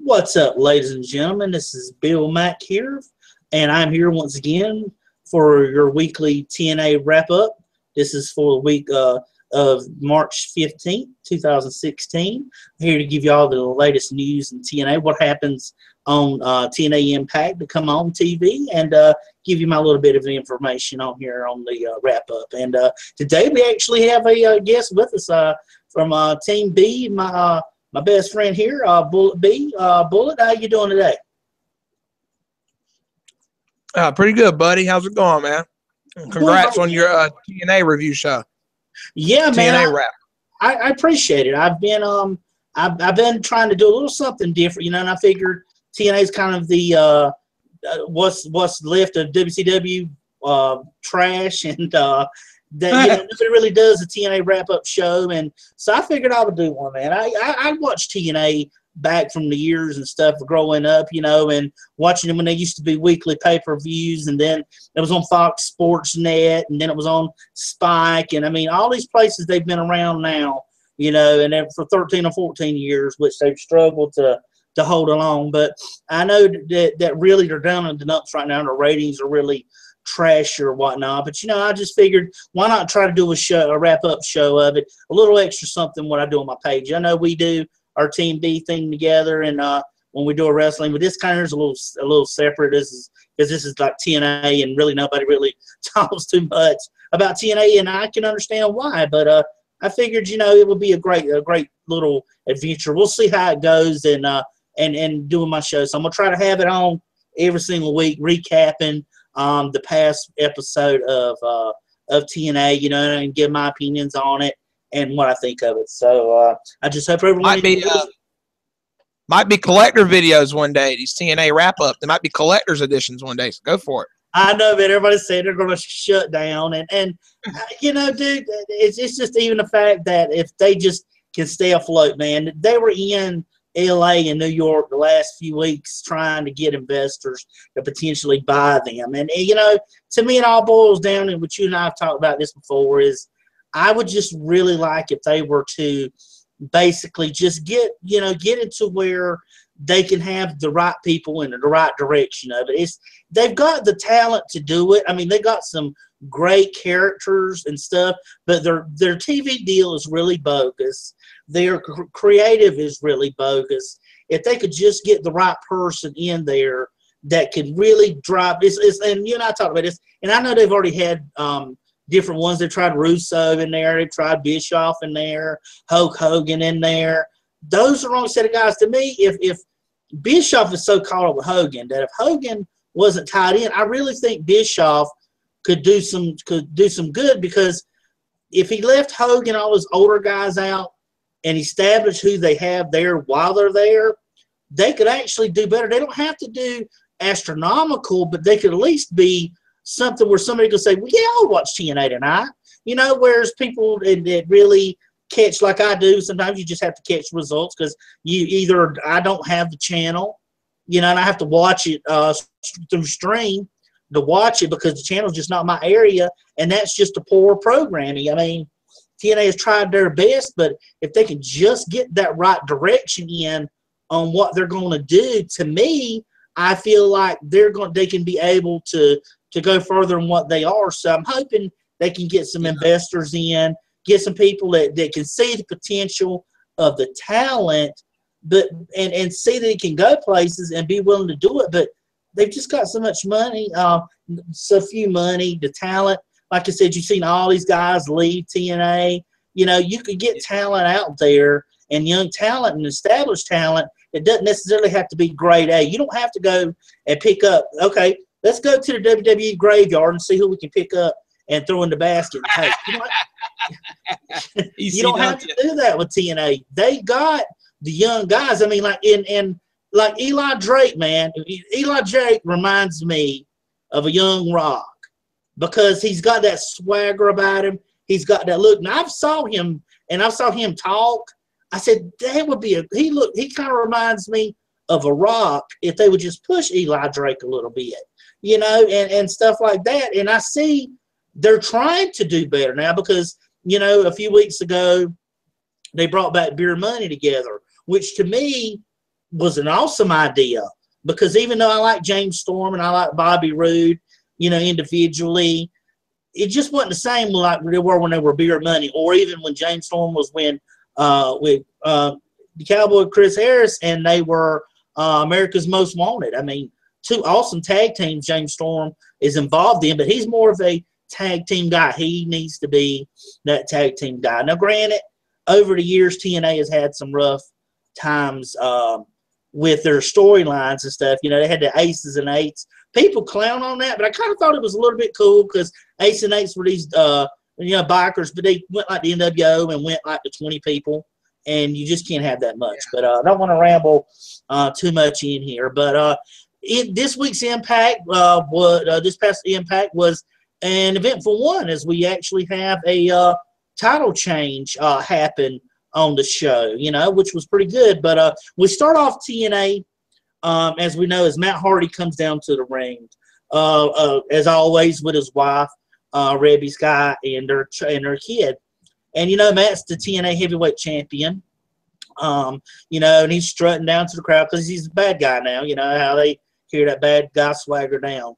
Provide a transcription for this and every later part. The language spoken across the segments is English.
What's up, ladies and gentlemen? This is Bill Mack here, and I'm here once again for your weekly TNA wrap-up. This is for the week of March 15th, 2016. I'm here to give you all the latest news in TNA, what happens on TNA Impact to come on TV, and give you my little bit of information on here on the wrap-up. And today we actually have a guest with us from Team B, my best friend here, Bullet B. Bullet, how you doing today? Pretty good, buddy. How's it going, man? Congrats on your TNA review show. Yeah, TNA man. wrap. I appreciate it. I've been trying to do a little something different, you know, and I figured TNA is kind of the what's left of WCW trash, and that nobody really does a TNA wrap-up show, and so I figured I would do one, man. I watched TNA back from the years and stuff growing up, you know, and watching them when they used to be weekly pay-per-views, and then it was on Fox Sports Net, and then it was on Spike, and I mean, all these places they've been around now, you know, and for 13 or 14 years, which they've struggled to hold along. But I know that really they're down in the dumps right now, and the ratings are really trash or whatnot. But you know, I just figured, why not try to do a wrap-up show of it, a little extra something what I do on my page. I know we do our Team B thing together, and when we do a wrestling, but this kind of is a little separate. This is like TNA, and really nobody really talks too much about TNA, and I can understand why. But I figured, you know, it would be a great little adventure. We'll see how it goes, and doing my show. So I'm gonna try to have it on every single week, recapping the past episode of TNA, you know, and give my opinions on it and what I think of it. So I just hope everyone might be collector videos one day. These TNA wrap up, there might be collector's editions one day. So go for it. I know, man. Everybody's saying they're going to shut down, and you know, dude, it's just even the fact that if they just can stay afloat, man. They were in LA and New York the last few weeks trying to get investors to potentially buy them. And, you know, to me, it all boils down, and what you and I have talked about this before, is I would just really like if they were to basically just get into where they can have the right people in the right direction of it. They've got the talent to do it. I mean, they got some great characters and stuff, but their TV deal is really bogus. Their creative is really bogus. If they could just get the right person in there that could really drive this, and you and I talked about this, and I know they've already had different ones. They've tried Russo in there. They've tried Bischoff in there, Hulk Hogan in there. Those are the wrong set of guys. To me, if Bischoff is so caught up with Hogan that if Hogan wasn't tied in, I really think Bischoff could do some good, because if he left Hogan, all those older guys out, and establish who they have there while they're there, they could actually do better. They don't have to do astronomical, but they could at least be something where somebody could say, well, yeah, I'll watch TNA tonight. You know, whereas people that really catch like I do, sometimes you just have to catch results because I don't have the channel, you know, and I have to watch it through stream to watch it because the channel's just not my area, and that's just a poor programming. I mean, TNA has tried their best, but if they can just get that right direction in on what they're going to do, to me, I feel like they can be able to go further than what they are. So I'm hoping they can get some investors in, get some people that can see the potential of the talent, but and see that it can go places and be willing to do it. But they've just got so much money, so few money, the talent. Like I said, you've seen all these guys leave TNA. You know, you could get talent out there, and young talent and established talent. It doesn't necessarily have to be grade A. You don't have to go and pick up, okay, let's go to the WWE graveyard and see who we can pick up and throw in the basket. Hey, you don't have to do that with TNA. They got the young guys. I mean, like like Eli Drake, man. Eli Drake reminds me of a young Rock, because he's got that swagger about him. He's got that look. And I saw him talk. I said, that would be he kind of reminds me of a Rock if they would just push Eli Drake a little bit, you know, and stuff like that. And I see they're trying to do better now because, you know, a few weeks ago they brought back Beer Money together, which to me was an awesome idea, because even though I like James Storm and I like Bobby Roode, you know, individually, it just wasn't the same like they were when they were Beer Money, or even when James Storm was with the Cowboy Chris Harris, and they were America's Most Wanted. I mean, two awesome tag teams James Storm is involved in, but he's more of a tag team guy. He needs to be that tag team guy. Now, granted, over the years, TNA has had some rough times with their storylines and stuff. You know, they had the Aces and Eights. People clown on that, but I kind of thought it was a little bit cool, because Ace and Eights were these, you know, bikers, but they went like the NWO and went like the 20 people, and you just can't have that much. But I don't want to ramble too much in here. But this week's Impact, this past Impact was an eventful one, as we actually have a title change happen on the show, you know, which was pretty good. But we start off TNA, as we know, as Matt Hardy comes down to the ring, as always, with his wife, Rebby Sky, and their kid. And, you know, Matt's the TNA heavyweight champion, you know, and he's strutting down to the crowd because he's a bad guy now, you know, how they hear that bad guy swagger down.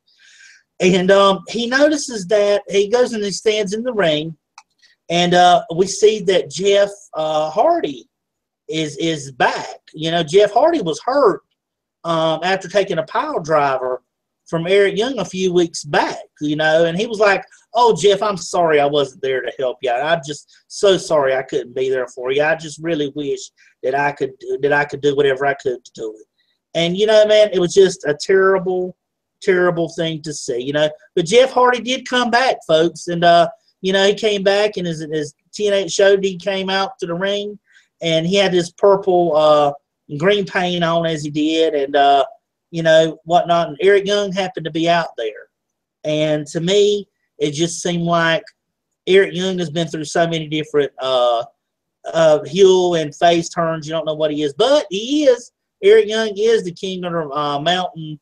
And he notices that he goes and he stands in the ring, and we see that Jeff Hardy is back. You know, Jeff Hardy was hurt after taking a pile driver from Eric Young a few weeks back, you know, and he was like, "Oh, Jeff, I'm sorry I wasn't there to help you. I'm just so sorry I couldn't be there for you. I just really wish that I could do whatever I could to do it." And, you know, man, it was just a terrible, terrible thing to see, you know. But Jeff Hardy did come back, folks, and, you know, he came back, and his TNA show, he came out to the ring, and he had his purple green paint on as he did, and, you know, whatnot. And Eric Young happened to be out there. And to me, it just seemed like Eric Young has been through so many different heel and face turns. You don't know what he is. But he is. Eric Young is the King of the Mountain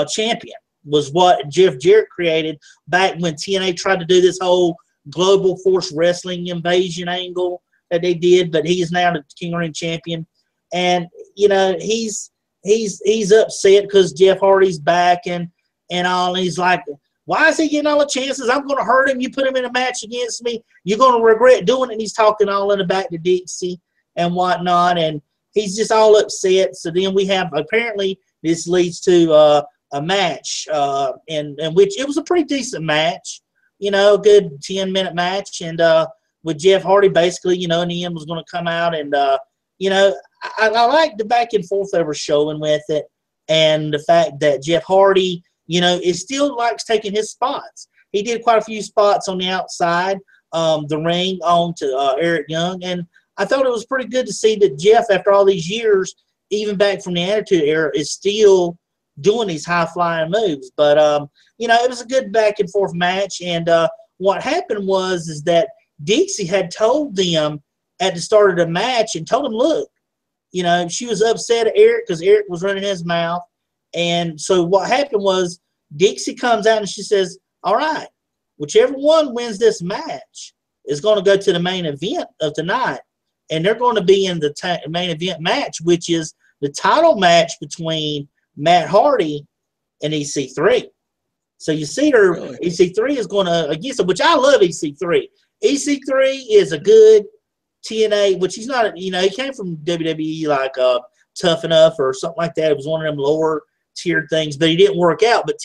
champion, was what Jeff Jarrett created back when TNA tried to do this whole Global Force Wrestling invasion angle that they did. But he is now the King of the Ring champion. And, you know, he's upset because Jeff Hardy's back and all. And he's like, "Why is he getting all the chances? I'm going to hurt him. You put him in a match against me, you're going to regret doing it." And he's talking all in the back to Dixie and whatnot, and he's just all upset. So then we have, apparently this leads to a match, in which it was a pretty decent match, you know, a good 10-minute match, and with Jeff Hardy basically, you know, in the end was going to come out, and you know, I like the back and forth they were showing with it, and the fact that Jeff Hardy, you know, is still likes taking his spots. He did quite a few spots on the outside, the ring on to Eric Young, and I thought it was pretty good to see that Jeff, after all these years, even back from the Attitude Era, is still doing these high-flying moves. But, you know, it was a good back and forth match, and what happened is that Dixie had told them at the start of the match and told him, look, you know, she was upset at Eric because Eric was running his mouth. And so what happened was Dixie comes out and she says, "All right, whichever one wins this match is going to go to the main event of tonight." And they're going to be in the main event match, which is the title match between Matt Hardy and EC3. So you see her, really? EC3 is going to against her, which I love EC3. EC3 is a good TNA, which he's not, you know, he came from WWE like Tough Enough or something like that. It was one of them lower tiered things, but he didn't work out. But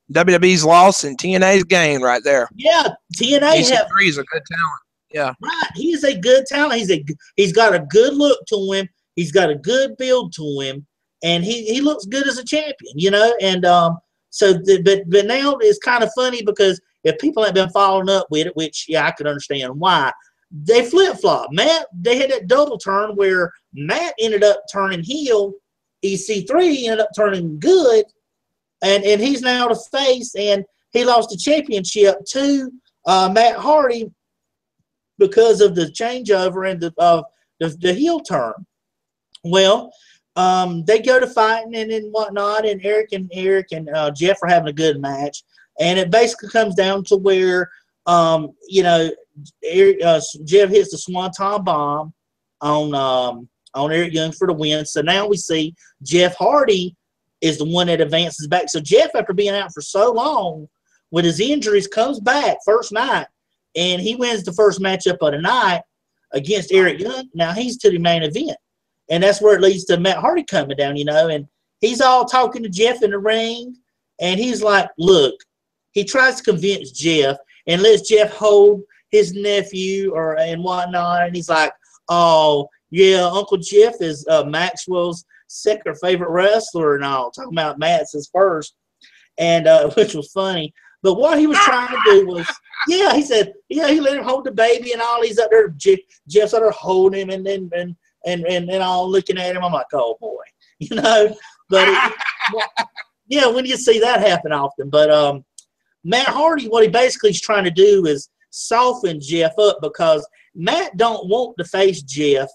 WWE's loss and TNA's gain right there. Yeah, TNA EC3 is a good talent. Yeah, right. He is a good talent. He's got a good look to him. He's got a good build to him, and he looks good as a champion, you know. And but now it's kind of funny because if people have been following up with it, which yeah, I could understand why, they flip flop. They had that double turn where Matt ended up turning heel, EC3 ended up turning good, and he's now the face, and he lost the championship to Matt Hardy because of the changeover and the heel turn. Well, they go to fighting and whatnot, and Eric and Jeff are having a good match, and it basically comes down to where you know, Jeff hits the Swanton bomb on on Eric Young for the win. So now we see Jeff Hardy is the one that advances back. So Jeff, after being out for so long with his injuries, comes back first night, and he wins the first matchup of the night against Eric Young. Now he's to the main event, and that's where it leads to Matt Hardy coming down, you know, and he's all talking to Jeff in the ring, and he's like, look, he tries to convince Jeff and lets Jeff hold his nephew and whatnot, and he's like, oh, yeah, Uncle Jeff is Maxwell's second favorite wrestler and all, talking about Matt's his first, and which was funny. But what he was trying to do was, yeah, he said, yeah, he let him hold the baby and all. He's up there, Jeff's up there holding him and all looking at him. I'm like, oh, boy, you know. But, yeah, when you see that happen often. But Matt Hardy, what he basically is trying to do is soften Jeff up, because Matt don't want to face Jeff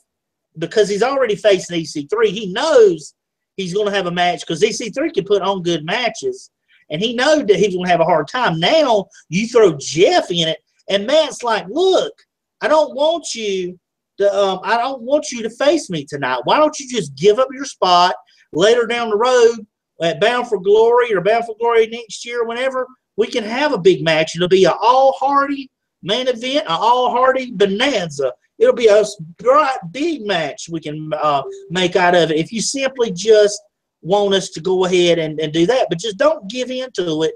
because he's already facing EC3. He knows he's going to have a match because EC3 can put on good matches, and he knows that he's going to have a hard time. Now you throw Jeff in it, and Matt's like, look, I don't want you to face me tonight. Why don't you just give up your spot later down the road at Bound for Glory or Bound for Glory next year, whenever we can have a big match. It'll be an all-Hardy main event, an all-Hardy bonanza. It'll be a bright, big match we can make out of it if you simply just want us to go ahead and do that. But just don't give in to it,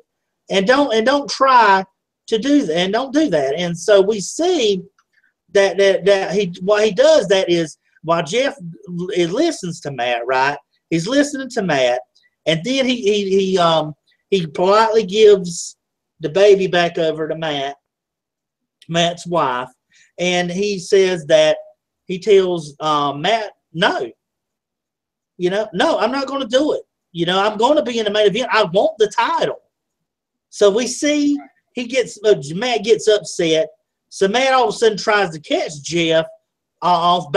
and don't try to do that, and don't do that. And so we see that what he does that is, while Jeff listens to Matt, right? He's listening to Matt, and then he politely gives the baby back over to Matt's wife. And he says that he tells Matt, no, no, I'm not going to do it. I'm going to be in the main event. I want the title. So we see Matt gets upset. So Matt all of a sudden tries to catch Jeff off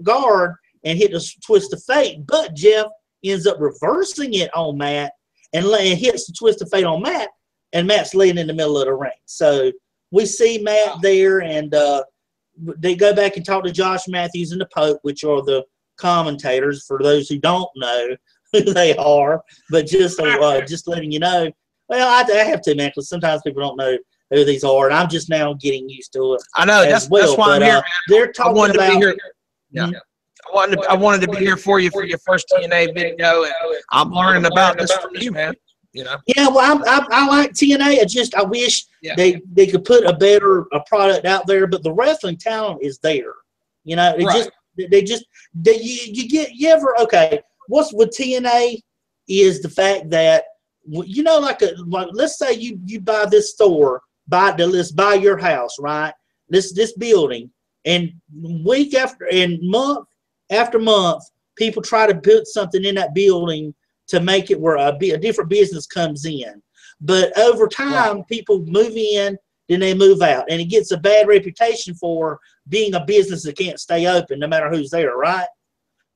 guard and hit the twist of fate. But Jeff ends up reversing it on Matt and hits the twist of fate on Matt. And Matt's laying in the middle of the ring. So we see Matt there, and they go back and talk to Josh Matthews and the Pope, which are the commentators, for those who don't know who they are. But just letting you know. Well, I have to, man, because sometimes people don't know who these are, and I'm just now getting used to it. I know, that's why I'm here, man. They're talking about. Yeah. I wanted to be here for you for your first TNA video, and I'm learning about this from you, man. Yeah, well, I like TNA. I wish they could put a better product out there, but the wrestling talent is there. You okay. What's with TNA is the fact that like let's say you buy this store, buy your house, right? This building, and week after and month after month, people try to put something in that building to make it where a different business comes in. But over time, people move in, then they move out. And it gets a bad reputation for being a business that can't stay open no matter who's there, right?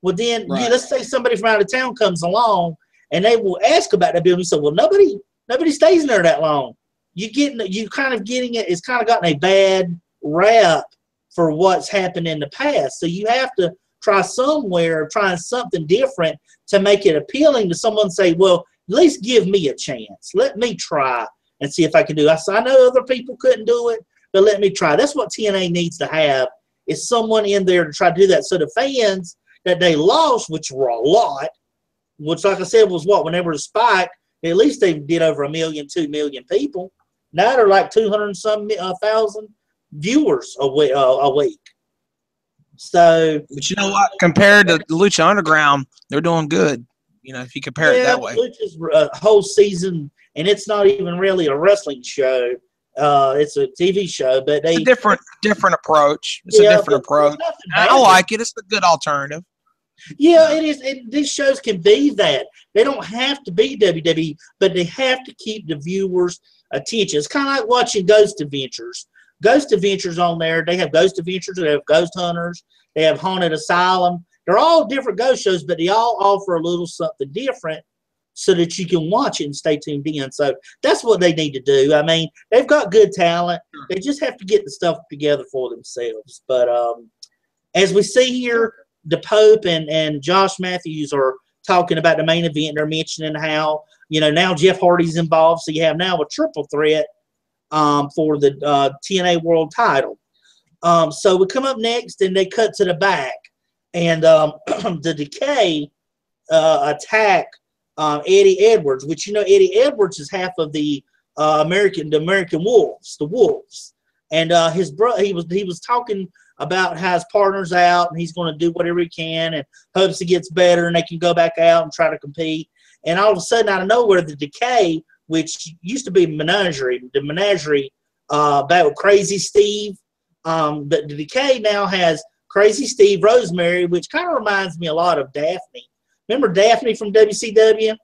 Well, then let's say somebody from out of town comes along, and they will ask about that building. You say, well, nobody stays in there that long. You kind of getting it. It's kind of gotten a bad rap for what's happened in the past. So you have to try something different to make it appealing to someone. Say, well, at least give me a chance. Let me try and see if I can do it. I know other people couldn't do it, but let me try. That's what TNA needs to have, is someone in there to try to do that. So the fans that they lost, which were a lot, which, like I said, was whenever the spike, at least they did over 1 million, 2 million people. Now they're like 200 and some thousand viewers a week. So, but you know what? Compared to Lucha Underground, they're doing good. If you compare it that way. Lucha's whole season, and it's not even really a wrestling show. It's a TV show, but it's a different approach. It's a different approach. I like it. It's a good alternative. Yeah, it is. And these shows can be that. They don't have to be WWE, but they have to keep the viewers' attention. It's kind of like watching Ghost Adventures. Ghost Adventures on there. They have Ghost Adventures. They have Ghost Hunters. They have Haunted Asylum. They're all different ghost shows, but they all offer a little something different so that you can watch it and stay tuned in. So that's what they need to do. I mean, they've got good talent. They just have to get the stuff together for themselves. But as we see here, the Pope and Josh Matthews are talking about the main event. They're mentioning how, you know, now Jeff Hardy's involved, so you have now a triple threat for the TNA World title. So we come up next, and they cut to the back, and the Decay attack Eddie Edwards, which, you know, Eddie Edwards is half of the American Wolves, the Wolves, and his brother. He was talking about how his partner's out, and he's going to do whatever he can, and hopes he gets better, and they can go back out and try to compete. And all of a sudden, out of nowhere, the Decay, which used to be the Menagerie, back with Crazy Steve, but the Decay now has Crazy Steve, Rosemary, which kind of reminds me a lot of Daphne. Remember Daphne from WCW?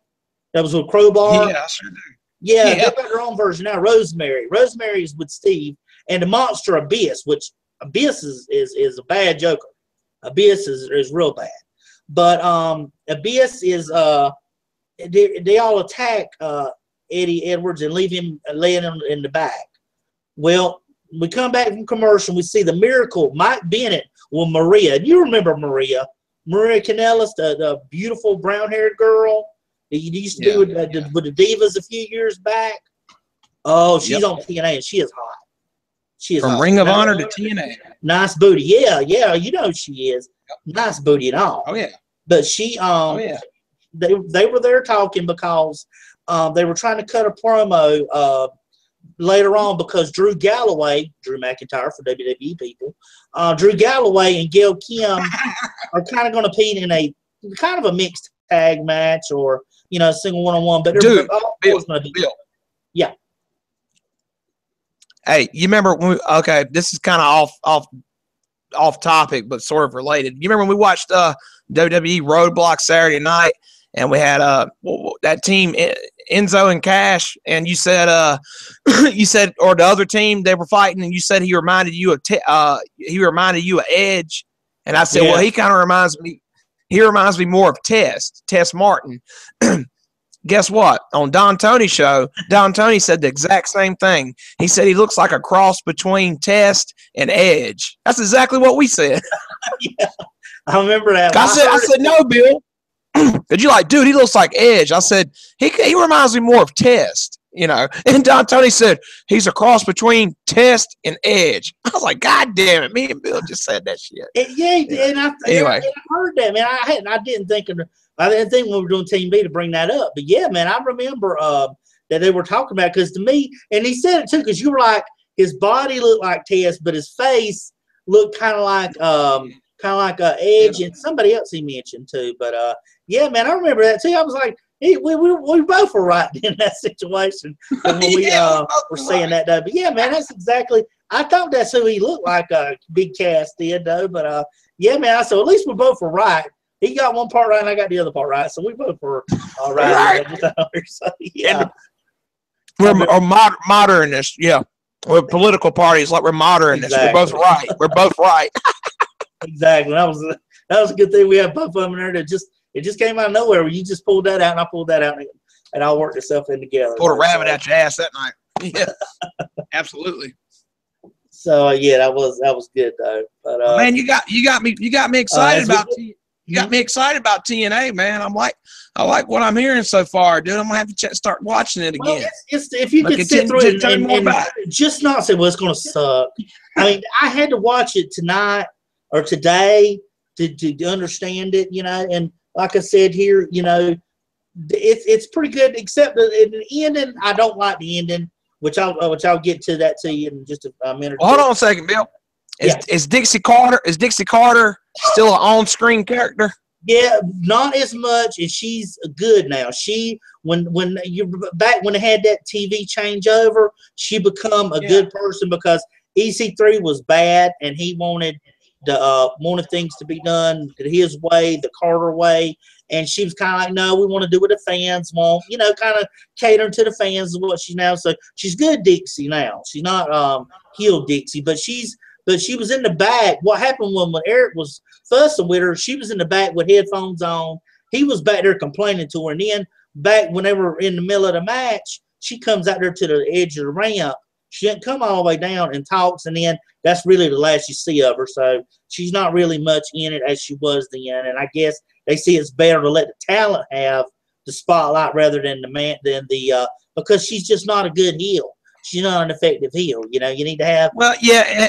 That was with Crowbar? Yeah, I sure do. Yeah, they've got their own version now. Rosemary is with Steve, and the monster Abyss, which Abyss is a bad joker. Abyss is real bad. But Abyss is they all attack Eddie Edwards and leave him laying in the back. Well, we come back from commercial, we see the Miracle, Mike Bennett with Maria. You remember Maria Kanellis, the beautiful brown-haired girl that you used to do with the Divas a few years back. Oh, she's on TNA, and she is hot. She is from hot. Ring of Honor to TNA. Nice booty. Yeah, you know who she is. Nice booty and all. Oh, yeah. But she, they were there talking because they were trying to cut a promo later on because Drew McIntyre for WWE people, Drew Galloway and Gail Kim are kind of going to compete in a kind of a mixed tag match or, you know, single one-on-one. But Dude, Bill. Yeah. Hey, you remember when okay, this is kind of off topic, but sort of related. You remember when we watched WWE Roadblock Saturday night, and we had that team Enzo and Cash, and you said or the other team they were fighting, and you said he reminded you of Edge, and I said, well, he kind of reminds me. He reminds me more of Test Martin. Guess what? On Don Tony's show, Don Tony said the exact same thing. He said he looks like a cross between Test and Edge. That's exactly what we said. Yeah, I remember that. I said, no, Bill. Did you like, dude, he looks like Edge. I said, he reminds me more of Test, you know. And Don Tony said, he's a cross between Test and Edge. I was like, God damn it. Me and Bill just said that shit. And I heard that, man. I didn't think when we were doing Team B to bring that up. But, yeah, man, I remember that they were talking about because to me, and he said it too, because you were like, his body looked like Test, but his face looked kind of like Edge and somebody else he mentioned too. But, yeah, man, I remember that too. I was like, we both were right in that situation when we were saying that. But, yeah, man, that's exactly – I thought that's who he looked like, Big Cass did, though. But, yeah, man, so at least we both were right. He got one part right, and I got the other part right. So we both were all right. So, yeah. We're modernists, yeah. We're political parties like we're modernists. Exactly. We're both right. We're both right. Exactly. That was a good thing we had both of them in there. It just came out of nowhere. You just pulled that out, and I pulled that out, and all worked itself in together. Pulled a rabbit out your ass that night. Yeah, absolutely. So yeah, that was good though. But man, you got me excited about. You got me excited about TNA, man. I like what I'm hearing so far, dude. I'm gonna have to start watching it again. Well, it's if you could sit through it and just not say, well, it's gonna suck. I mean, I had to watch it tonight or today to understand it, you know. And like I said here, you know, it's pretty good, except in the ending. I don't like the ending, which I'll get to that to you in just a minute. Well, hold on a second, Bill. Is Dixie Carter still an on-screen character? Yeah, not as much, and she's good now. When they had that TV changeover, she become a good person because EC3 was bad, and he wanted things to be done his way, the Carter way, and she was kind of like, no, we want to do what the fans want, you know, kind of catering to the fans of what she's now. So she's good Dixie now. She's not heel Dixie, but she was in the back. What happened when Eric was fussing with her, she was in the back with headphones on. He was back there complaining to her. And then back when they were in the middle of the match, she comes out there to the edge of the ramp She didn't come all the way down and talks, and then that's really the last you see of her. So she's not really much in it as she was then. And I guess they see it's better to let the talent have the spotlight rather than because she's just not a good heel. She's not an effective heel. You need to have. Well, yeah,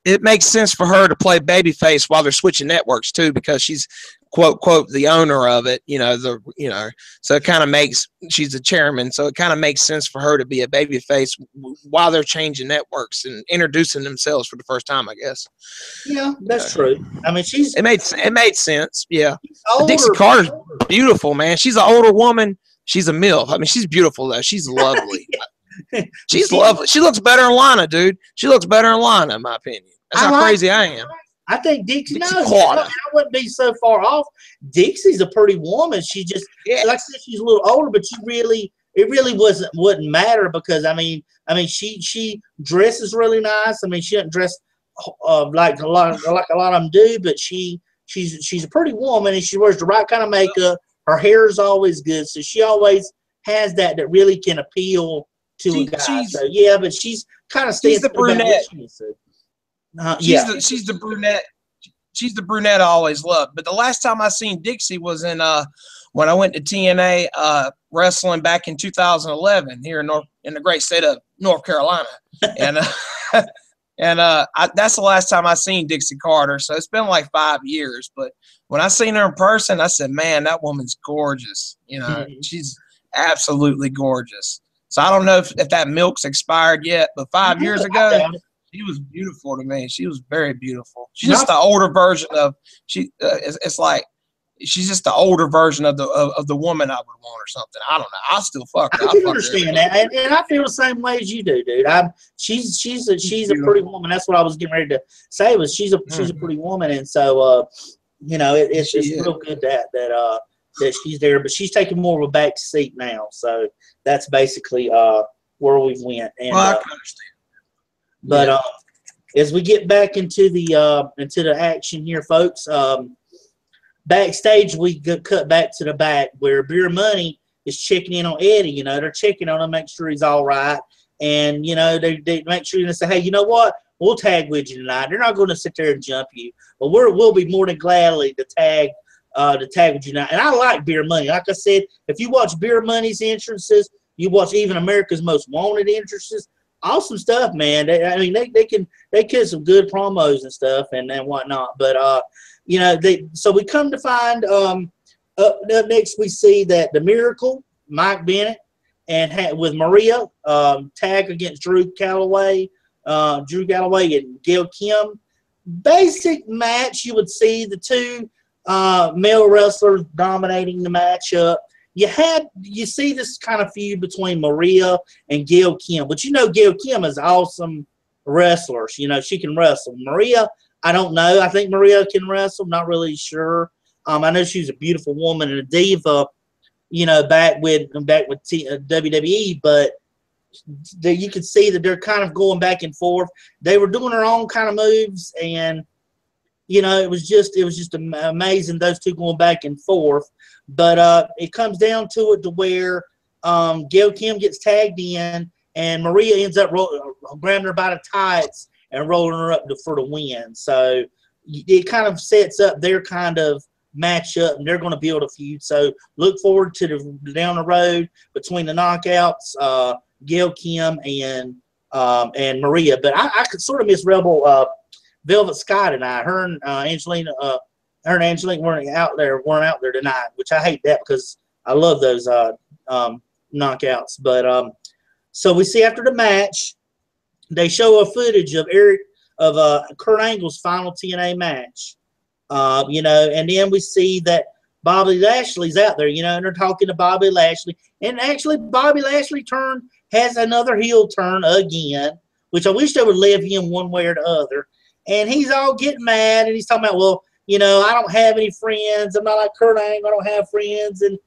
it makes sense for her to play babyface while they're switching networks too, because she's quote the owner of it. So it kind of makes, she's the chairman, so it kind of makes sense for her to be a babyface while they're changing networks and introducing themselves for the first time, I guess. Yeah, that's true. I mean, it made sense. Yeah, older, Dixie Carter's beautiful, man. She's an older woman. She's a MILF. I mean, she's beautiful though. She's lovely. She's lovely. She looks better than Lana, dude. She looks better than Lana, in my opinion. That's how crazy I am. I think Dixie I wouldn't be so far off. Dixie's a pretty woman. She just, like I said, she's a little older, but it really wouldn't matter because I mean, she dresses really nice. I mean, she doesn't dress like a lot of them do, but she's a pretty woman and she wears the right kind of makeup. Her hair is always good, so she always has that really can appeal to a guy. So yeah, but she's kind of the brunette. She's the brunette. She's the brunette I always loved. But the last time I seen Dixie was in when I went to TNA wrestling back in 2011 here in the great state of North Carolina, and that's the last time I seen Dixie Carter. So it's been like 5 years. But when I seen her in person, I said, "Man, that woman's gorgeous." She's absolutely gorgeous. So I don't know if that milk's expired yet, but 5 years ago, she was beautiful to me. She was very beautiful. She's just the older version of it's like she's just the older version of the woman I would want or something. I don't know. I'll still fuck her. I can understand that, and I feel the same way as you do, dude. She's a pretty woman. That's what I was getting ready to say. Was she's a pretty woman, and so it's real good that she's there, but she's taking more of a back seat now. So that's basically where we went. And, I can understand. But as we get back into the action here, folks, backstage we cut back to the back where Beer Money is checking in on Eddie. They're checking on him, make sure he's all right, and they make sure they say, hey, you know what? We'll tag with you tonight. They're not going to sit there and jump you, but we'll be more than gladly to tag with you tonight. And I like Beer Money. Like I said, if you watch Beer Money's entrances, you watch even America's Most Wanted entrances. Awesome stuff, man. They can some good promos and stuff and whatnot. But so we come to find up next we see that the Miracle, Mike Bennett, and with Maria tag against Drew Galloway and Gail Kim. Basic match. You would see the two male wrestlers dominating the matchup. You see this kind of feud between Maria and Gail Kim, but Gail Kim is awesome wrestler. She can wrestle. Maria, I don't know. I think Maria can wrestle. Not really sure. I know she's a beautiful woman and a diva. Back with WWE, but you can see that they're kind of going back and forth. They were doing their own kind of moves, and it was just amazing those two going back and forth. But it comes down to it to where Gail Kim gets tagged in, and Maria ends up grabbing her by the tights and rolling her up for the win. So it kind of sets up their kind of matchup, and they're going to build a feud. So look forward to down the road between the knockouts, Gail Kim and Maria. But I could sort of miss Rebel Velvet Sky tonight. Her and Angelina weren't out there tonight, which I hate that because I love those knockouts. But so we see after the match, they show a footage of Kurt Angle's final TNA match. And then we see that Bobby Lashley's out there, and they're talking to Bobby Lashley. And actually, Bobby Lashley has another heel turn again, which I wish they would leave him one way or the other. And he's all getting mad, and he's talking about, well, I don't have any friends. I'm not like Kurt Angle. I don't have friends, and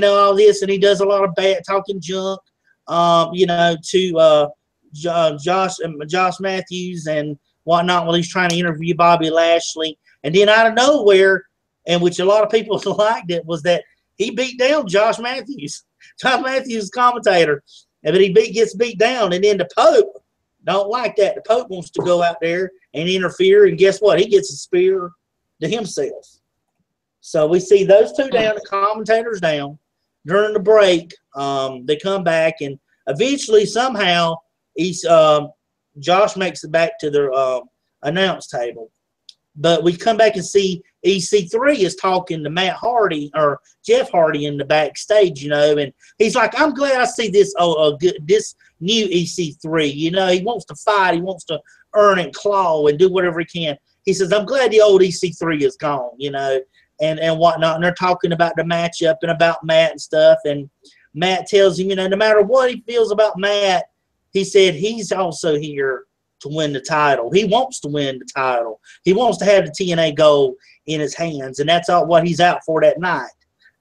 all this. And he does a lot of bad talking junk, to Josh Matthews and whatnot while he's trying to interview Bobby Lashley. And then out of nowhere, and which a lot of people liked it, was that he beat down Josh Matthews. Josh Matthews is commentator, but he gets beat down, and then the Pope don't like that. The Pope wants to go out there and interfere, and guess what? He gets a spear to himself. So we see those two down, the commentators down. During the break, they come back, and eventually, somehow, Josh makes it back to their announce table. But we come back and see EC3 is talking to Matt Hardy or Jeff Hardy in the backstage, and he's like, I'm glad I see this this new EC3. He wants to fight. He wants to earn and claw and do whatever he can. He says, I'm glad the old EC3 is gone, and whatnot. And they're talking about the matchup and about Matt and stuff. And Matt tells him, no matter what he feels about Matt, he said he's also here to win the title. He wants to win the title. He wants to have the TNA gold in his hands, and that's all what he's out for that night.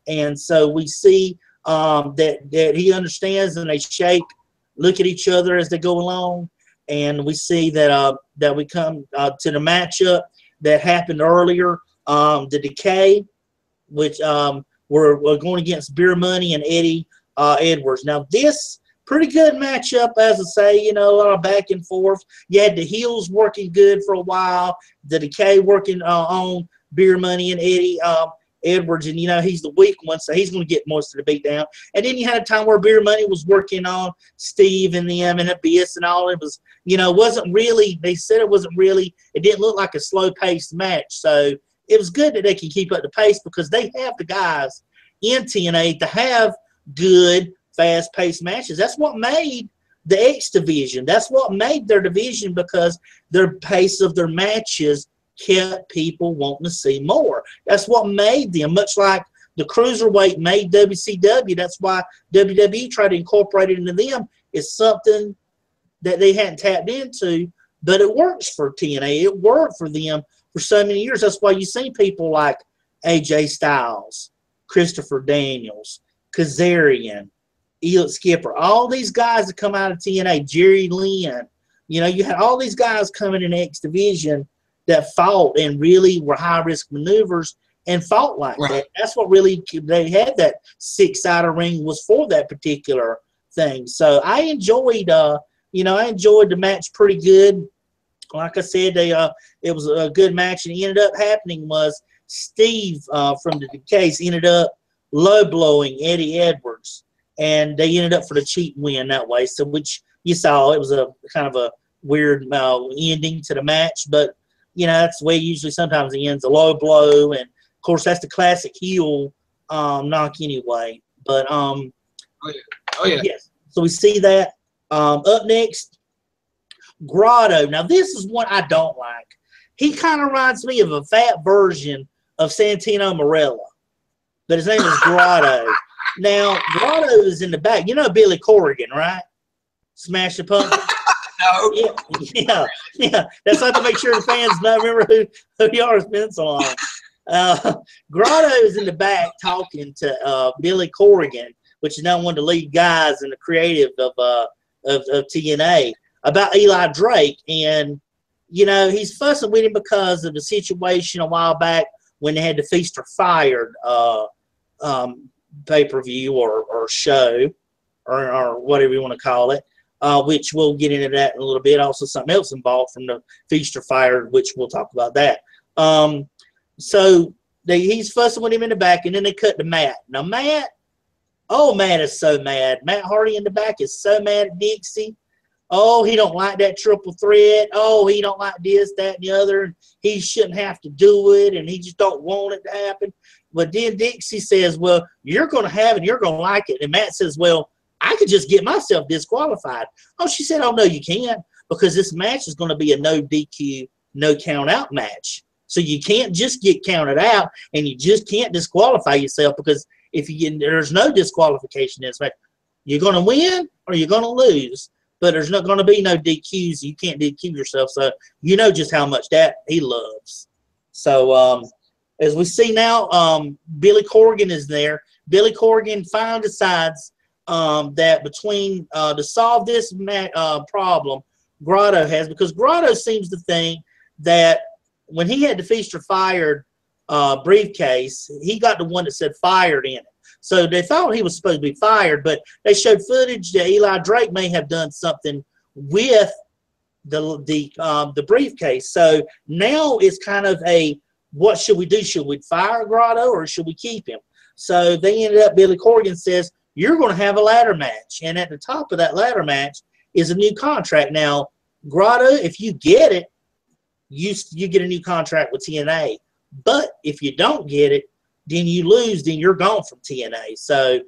And so we see that he understands, and they look at each other as they go along, and we see that that we come to the matchup that happened earlier, the Decay, which we're going against Beer Money and Eddie Edwards. Now this pretty good matchup, as I say, a lot of back and forth. You had the heels working good for a while, the Decay working on Beer Money and Eddie Edwards, and he's the weak one, so he's going to get most of the beat down. And then you had a time where Beer Money was working on Steve and them and Abyss and all. It was, wasn't really, they said it wasn't really, it didn't look like a slow-paced match. So it was good that they can keep up the pace because they have the guys in TNA to have good, fast-paced matches. That's what made the X division. That's what made their division, because their pace of their matches kept people wanting to see more. That's what made them, much like the Cruiserweight made WCW. That's why WWE tried to incorporate it into them. It's something that they hadn't tapped into, but it works for TNA. It worked for them for so many years. That's why you see people like AJ Styles, Christopher Daniels, Kazarian, Elliot Skipper, all these guys that come out of TNA, Jerry Lynn, you had all these guys coming in X division that fought and really were high-risk maneuvers and fought like that. That's what really they had that six-sided ring was for, that particular thing. So I enjoyed, I enjoyed the match pretty good. Like I said, it was a good match, and it ended up happening was Steve from the Decays ended up low-blowing Eddie Edwards, and they ended up for the cheap win that way. So, which you saw, it was a kind of a weird ending to the match, but that's the way usually sometimes it ends, a low blow, and of course that's the classic heel knock anyway. But oh yeah. Yes. So we see that. Up next, Grotto. Now this is one I don't like. He kind of reminds me of a fat version of Santino Marella, but his name is Grotto. Now, Grotto is in the back. Billy Corrigan, right? Smash the Pumpkins. No. Yeah. That's not to make sure the fans know. Remember who you are. It's been so long. Grotto is in the back talking to Billy Corrigan, which is now one of the lead guys in the creative of TNA, about Eli Drake. And, he's fussing with him because of the situation a while back when they had the Feast or Fired pay-per-view or show or whatever you want to call it, which we'll get into that in a little bit. Also something else involved from the Feast or Fired, which we'll talk about that. So he's fussing with him in the back, and then they cut to Matt. Now Matt is so mad. Matt Hardy in the back is so mad at Dixie. Oh, he don't like that triple threat. Oh, he don't like this, that, and the other. He shouldn't have to do it, and he just don't want it to happen. But then Dixie says, well, you're going to have it, you're going to like it. And Matt says, well, I could just get myself disqualified. Oh, she said, oh, no, you can't, because this match is going to be a no DQ, no count out match. So you can't just get counted out, and you just can't disqualify yourself, because there's no disqualification in this match. You're going to win or you're going to lose, but there's not going to be no DQs. You can't DQ yourself. So just how much that he loves. So as we see now, Billy Corrigan is there. Billy Corrigan finally decides that between to solve this problem Grotto has, because Grotto seems to think that when he had the Feast or Fired briefcase, he got the one that said fired in it. So they thought he was supposed to be fired, but they showed footage that Eli Drake may have done something with the briefcase. So now it's kind of a, what should we do? Should we fire Grotto or should we keep him? So they ended up, Billy Corgan says, you're going to have a ladder match. And at the top of that ladder match is a new contract. Now, Grotto, if you get it, you get a new contract with TNA. But if you don't get it, then you lose, then you're gone from TNA. So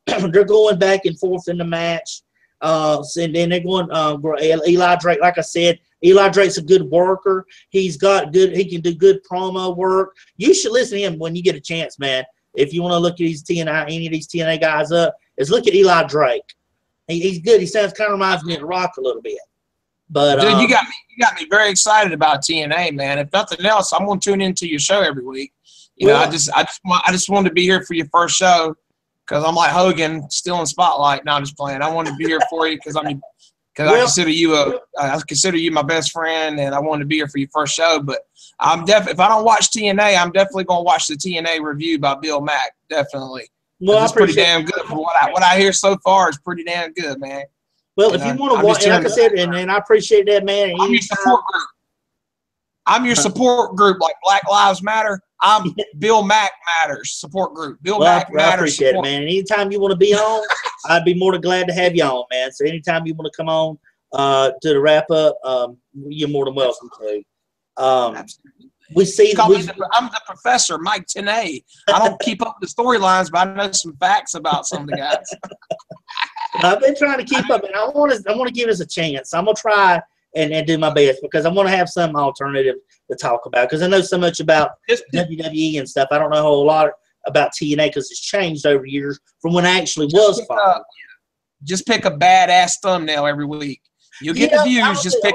they're going back and forth in the match. And then they're going, Eli Drake, like I said, Eli Drake's a good worker. He can do good promo work. You should listen to him when you get a chance, man. If you want to look at these any of these TNA guys up, is look at Eli Drake. He's good. He sounds kind of reminds me of The Rock a little bit. But dude, you got me very excited about TNA, man. If nothing else, I'm gonna tune into your show every week. You know, I just wanted to be here for your first show because I'm like Hogan, still in spotlight. No, I'm just playing. I wanted to be here for you because I consider you my best friend, and I wanted to be here for your first show. But if I don't watch TNA, I'm definitely gonna watch the TNA review by Bill Mack. Definitely. Well, it's pretty damn good. For what I hear so far is pretty damn good, man. Well, if you want to watch, like I said, and I appreciate that, man. I'm your support group. I'm your support group, like Black Lives Matter. I'm Bill Mack Matters support group. Mack Matters. I appreciate it, man. And anytime you want to be on, I'd be more than glad to have you on, man. So anytime you want to come on to the wrap up, you're more than welcome to. Absolutely. I'm the professor, Mike Tenay. I don't keep up the storylines, but I know some facts about some of the guys. I've been trying to keep up, and I want to give us a chance. I'm gonna try and do my best because I want to have some alternative to talk about because I know so much about WWE and stuff. I don't know a whole lot about TNA because it's changed over years from when I actually was following. Just pick a badass thumbnail every week. You'll get the views. Just pick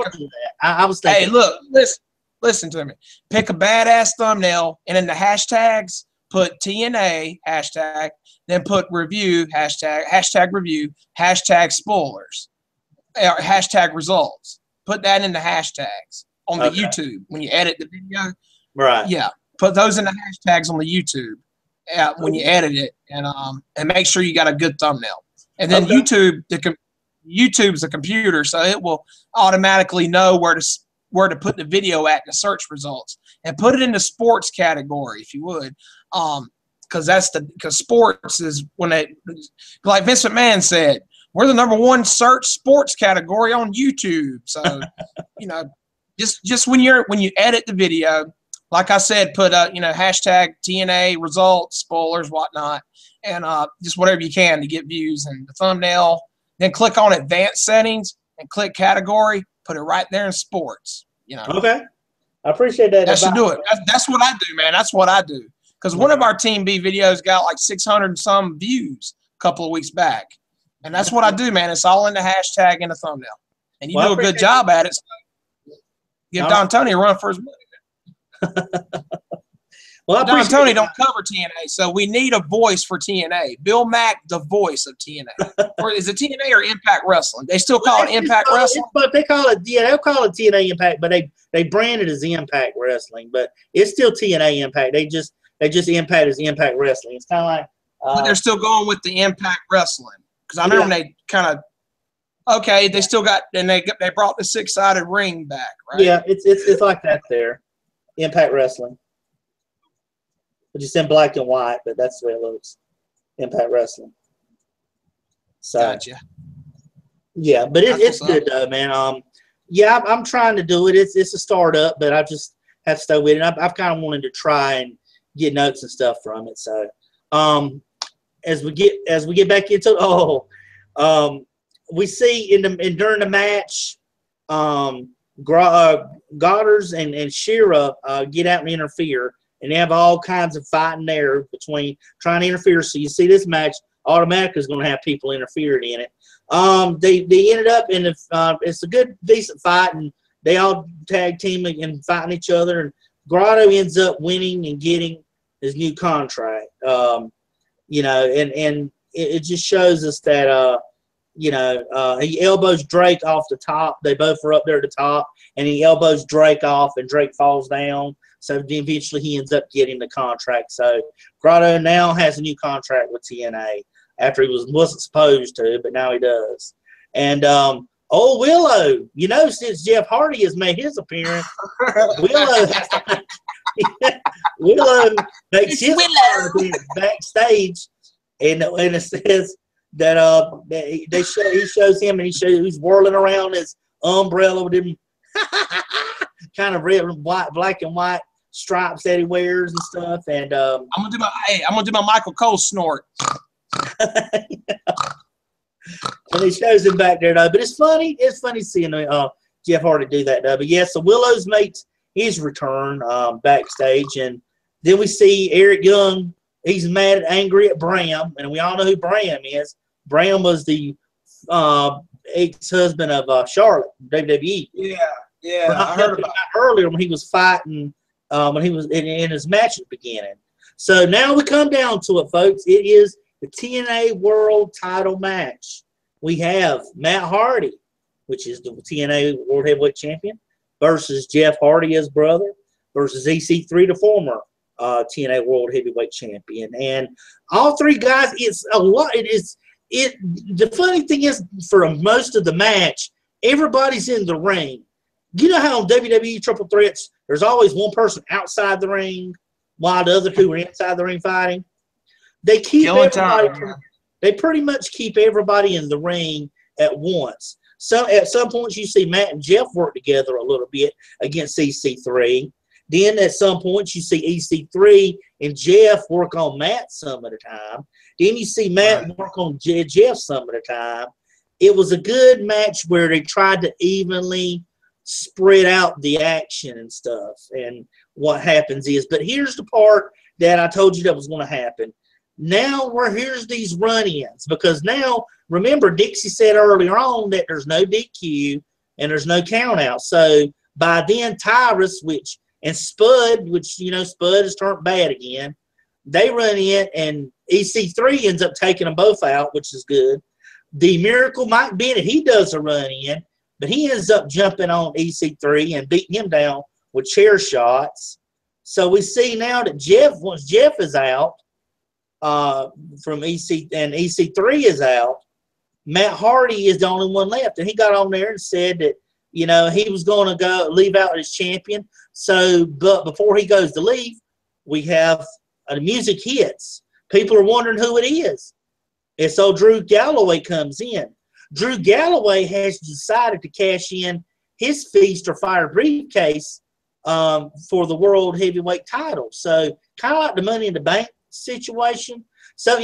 I was thinking. Hey, look, listen to me. Pick a badass thumbnail, and in the hashtags, put TNA hashtag, then put review hashtag review, hashtag spoilers, or hashtag results. Put that in the hashtags on the YouTube when you edit the video. Right. Yeah. Put those in the hashtags on the YouTube when you edit it, and make sure you got a good thumbnail. And then YouTube's a computer, so it will automatically know where to put the video at in the search results, and put it in the sports category if you would, because sports is like Vince McMahon said, we're the #1 search sports category on YouTube. So you know, just when you edit the video, like I said, put hashtag TNA results, spoilers, whatnot, and just whatever you can to get views and the thumbnail. Then click on advanced settings and click category. Put it right there in sports. You know. Okay. I appreciate that. That should do it. That's what I do, man. That's what I do. Because one of our Team B videos got like 600 and some views a couple of weeks back. And that's what I do, man. It's all in the hashtag and the thumbnail. And you do a good job at it. So give Don Tony a run for his money. Well, Don Tony don't cover TNA, so we need a voice for TNA. Bill Mack, the voice of TNA. Or is it TNA or Impact Wrestling? They still call it Impact Wrestling? But they call it, they'll call it TNA Impact, but they brand it as Impact Wrestling. But it's still TNA Impact. They just Impact as Impact Wrestling. It's kind of like. But they're still going with the Impact Wrestling. Because I remember they kind of, they still got, and they brought the 6-sided ring back, right? Yeah, it's like that there. Impact Wrestling. But just in black and white, but that's the way it looks. Impact Wrestling. So, gotcha. Yeah, but it's good though, man. I'm trying to do it. It's a startup, but I just have to stay with it. I've kind of wanted to try and get notes and stuff from it. So, as we get back into we see during the match, Goddard's and Shira get out and interfere. And they have all kinds of fighting there between trying to interfere. So you see this match automatically is going to have people interfering in it. They ended up in it's a good, decent fight, and they all tag teaming and fighting each other. And Grotto ends up winning and getting his new contract. And it just shows us that he elbows Drake off the top. They both are up there at the top, and he elbows Drake off, and Drake falls down. So eventually he ends up getting the contract. So Grotto now has a new contract with TNA after he wasn't supposed to, but now he does. And Oh, Willow. You know, since Jeff Hardy has made his appearance, Willow has Willow makes his appearance backstage, and it says that he shows him, and he's whirling around his umbrella with him kind of red, white, black and white stripes that he wears and stuff. And I'm gonna do my Michael Cole snort. And he shows him back there though. But it's funny seeing Jeff Hardy do that though. But yeah, so Willow's makes his return backstage, and then we see Eric Young. He's mad and angry at Bram, and we all know who Bram is. Bram was the ex-husband of Charlotte, WWE. Yeah, I heard about earlier when he was fighting, when he was in his match at the beginning. So now we come down to it, folks. It is the TNA World Title match. We have Matt Hardy, which is the TNA World Heavyweight Champion, versus Jeff Hardy, his brother, versus EC3, the former TNA World Heavyweight Champion. And all three guys, it's a lot. The funny thing is, for most of the match, everybody's in the ring. You know how on WWE Triple Threats, there's always one person outside the ring while the other two are inside the ring fighting? They keep everybody. They pretty much keep everybody in the ring at once. So at some points you see Matt and Jeff work together a little bit against EC3. Then at some points you see EC3 and Jeff work on Matt some of the time. Then you see Matt work on Jeff some of the time. It was a good match where they tried to evenly spread out the action and stuff. And what happens is, but here's the part that I told you that was going to happen. Now here's these run-ins, because now, remember, Dixie said earlier on that there's no DQ and there's no count-out. So by then, Tyrus, and Spud, which, you know, Spud has turned bad again, they run in, and EC3 ends up taking them both out, which is good. The Miracle Mike Bennett, he does a run-in, but he ends up jumping on EC3 and beating him down with chair shots. So we see now that once Jeff is out, from EC, and EC3 is out, Matt Hardy is the only one left. And he got on there and said that, you know, he was going to leave out as champion. So, but before he goes to leave, we have the music hits. People are wondering who it is. And so Drew Galloway comes in. Drew Galloway has decided to cash in his Feast or Fire briefcase for the World Heavyweight title. So kind of like the Money in the Bank situation. So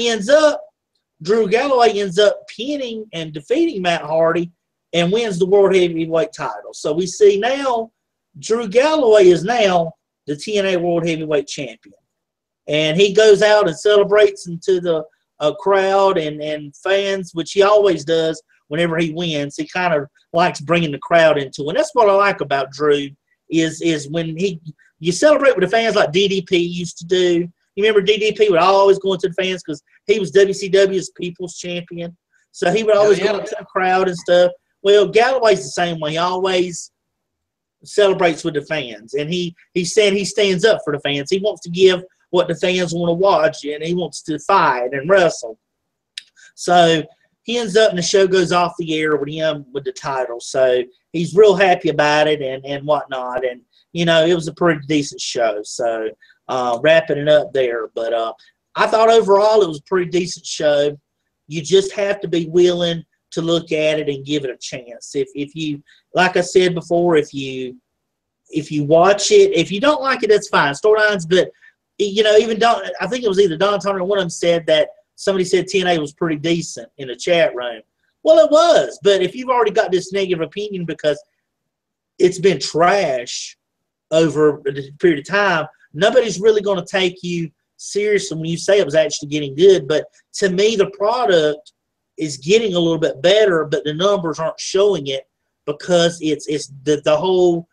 Drew Galloway ends up pinning and defeating Matt Hardy and wins the World Heavyweight title. So we see now Drew Galloway is now the TNA World Heavyweight Champion. And he goes out and celebrates into the crowd and fans, which he always does whenever he wins. He kind of likes bringing the crowd into it. And that's what I like about Drew is when you celebrate with the fans like DDP used to do. You remember DDP would always go into the fans because he was WCW's People's Champion. So he would always go into the crowd and stuff. Well, Galloway's the same way. He always celebrates with the fans. And he said he stands up for the fans. He wants to give what the fans want to watch, and he wants to fight and wrestle. So he ends up, and the show goes off the air with him with the title. So he's real happy about it and whatnot. And, you know, it was a pretty decent show. So wrapping it up there. But I thought overall it was a pretty decent show. You just have to be willing to look at it and give it a chance. If you, like I said before, if you watch it, if you don't like it, that's fine. Storylines, but, you know, even I think it was either Don Turner or one of them said that somebody said TNA was pretty decent in the chat room. Well, it was, but if you've already got this negative opinion because it's been trash over a period of time, nobody's really going to take you seriously when you say it was actually getting good. But to me, the product is getting a little bit better, but the numbers aren't showing it because it's the whole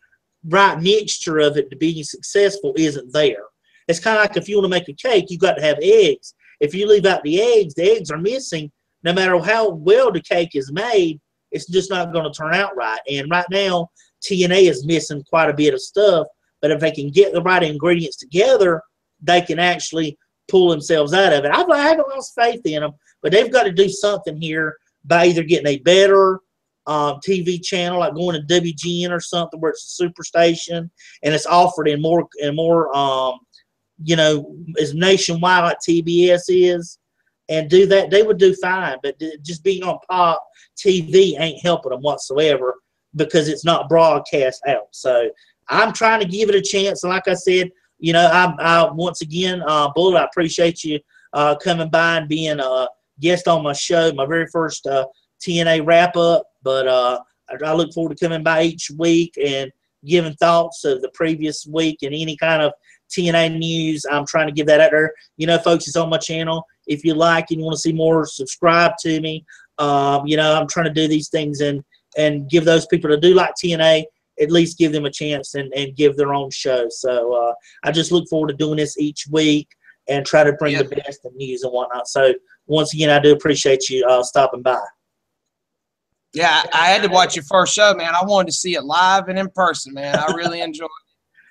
right mixture of it to being successful isn't there. It's kind of like if you want to make a cake, you've got to have eggs. If you leave out the eggs are missing. No matter how well the cake is made, it's just not going to turn out right. And right now, TNA is missing quite a bit of stuff. But if they can get the right ingredients together, they can actually pull themselves out of it. I haven't lost faith in them, but they've got to do something here by either getting a better TV channel, like going to WGN or something where it's a superstation and it's offered in more you know, is nationwide like TBS is, and do that, they would do fine. But just being on Pop TV ain't helping them whatsoever because it's not broadcast out. So I'm trying to give it a chance. And like I said, you know, I once again, Bullet, I appreciate you coming by and being a guest on my show, my very first TNA wrap-up. But I look forward to coming by each week and giving thoughts of the previous week and any kind of TNA news. I'm trying to give that out there. You know, folks, it's on my channel. If you like and you want to see more, subscribe to me. You know, I'm trying to do these things and give those people that do like TNA, at least give them a chance and give their own show. So I just look forward to doing this each week and try to bring the best of news and whatnot. So once again, I do appreciate you stopping by. Yeah, I had to watch your first show, man. I wanted to see it live and in person, man. I really enjoyed it.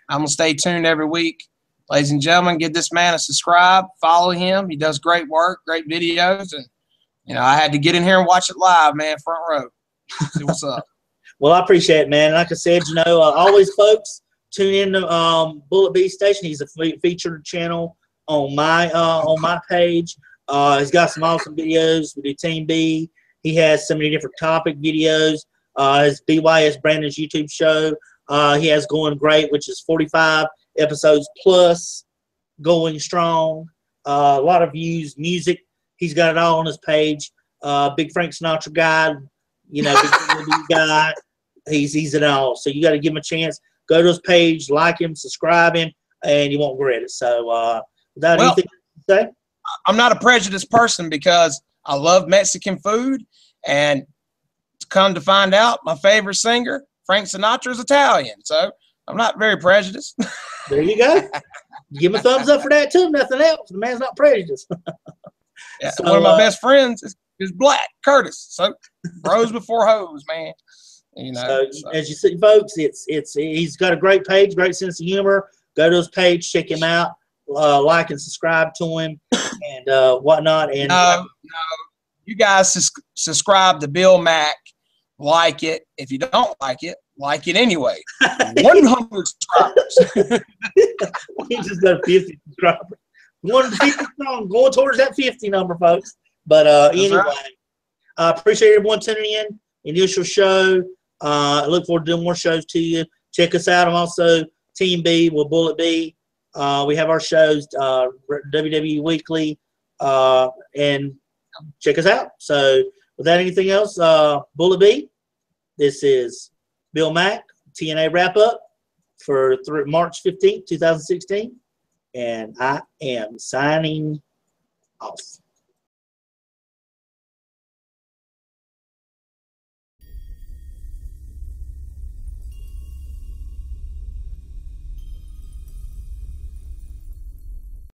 I'm going to stay tuned every week. Ladies and gentlemen, give this man a subscribe. Follow him. He does great work, great videos. And, you know, I had to get in here and watch it live, man, front row. See what's up. Well, I appreciate it, man. Like I said, you know, always, folks, tune in to Bullet B Station. He's a featured channel on my page. He's got some awesome videos. We do Team B. He has so many different topic videos. His BYS Brandon's YouTube show. He has Going Great, which is 45 episodes plus, going strong. A lot of views, music. He's got it all on his page. Big Frank Sinatra guy, you know, big guy. He's it all. So you got to give him a chance. Go to his page, like him, subscribe him, and you won't regret it. So without anything to say, I'm not a prejudiced person because I love Mexican food, and to come to find out, my favorite singer, Frank Sinatra, is Italian. So I'm not very prejudiced. There you go. Give him a thumbs up for that too. Nothing else. The man's not prejudiced. Yeah, so, one of my best friends is black, Curtis. So bros before hoes, man. You know. So as you see, folks, he's got a great page, great sense of humor. Go to his page, check him out, like and subscribe to him, and whatnot. And no, you guys subscribe to Bill Mack. Like it. If you don't like it anyway. 100 subscribers. He just got 50 subscribers. 150 strong, going towards that 50 number, folks. But anyway, I appreciate everyone tuning in. Initial show. I look forward to doing more shows to you. Check us out. I'm also Team B with Bullet B. We have our shows, WWE Weekly, and check us out. So without anything else, Bullet B, this is Bill Mack, TNA Wrap-Up for March 15th, 2016, and I am signing off.